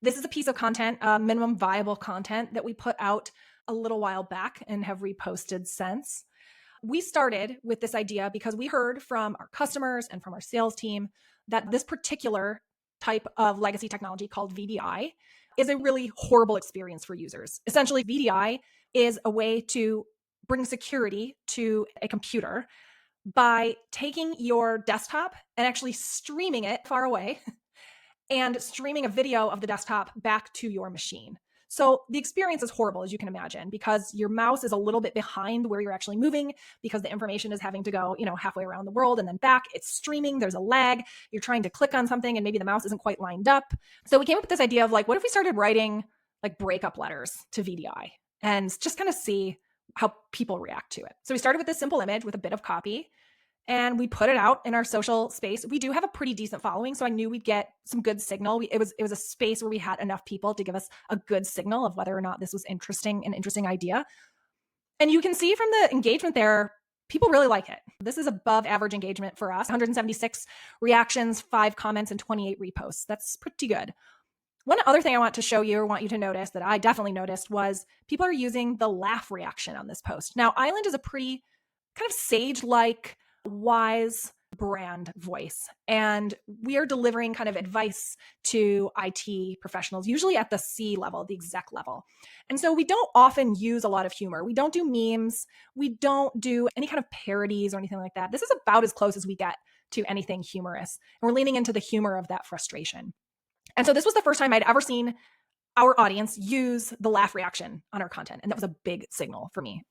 This is a piece of content, minimum viable content that we put out a little while back and have reposted since. We started with this idea because we heard from our customers and from our sales team that this particular type of legacy technology called VDI is a really horrible experience for users. Essentially, VDI is a way to bring security to a computer by taking your desktop and actually streaming it far away and streaming a video of the desktop back to your machine. So the experience is horrible, as you can imagine, because your mouse is a little bit behind where you're actually moving because the information is having to go, halfway around the world and then back. It's streaming. There's a lag. You're trying to click on something and maybe the mouse isn't quite lined up. So we came up with this idea of like, what if we started writing like breakup letters to VDI and just kind of see how people react to it. So we started with this simple image with a bit of copy and we put it out in our social space. We do have a pretty decent following, so I knew we'd get some good signal. It was a space where we had enough people to give us a good signal of whether or not this was an interesting idea. And you can see from the engagement there, people really like it. This is above average engagement for us. 176 reactions, 5 comments, and 28 reposts. That's pretty good. One other thing I want to show you or want you to notice that I definitely noticed was people are using the laugh reaction on this post. Now, Island is a pretty kind of sage-like, wise brand voice. And we are delivering kind of advice to IT professionals, usually at the C level, the exec level. And so we don't often use a lot of humor. We don't do memes. We don't do any kind of parodies or anything like that. This is about as close as we get to anything humorous. And we're leaning into the humor of that frustration. And so this was the first time I'd ever seen our audience use the laugh reaction on our content. And that was a big signal for me.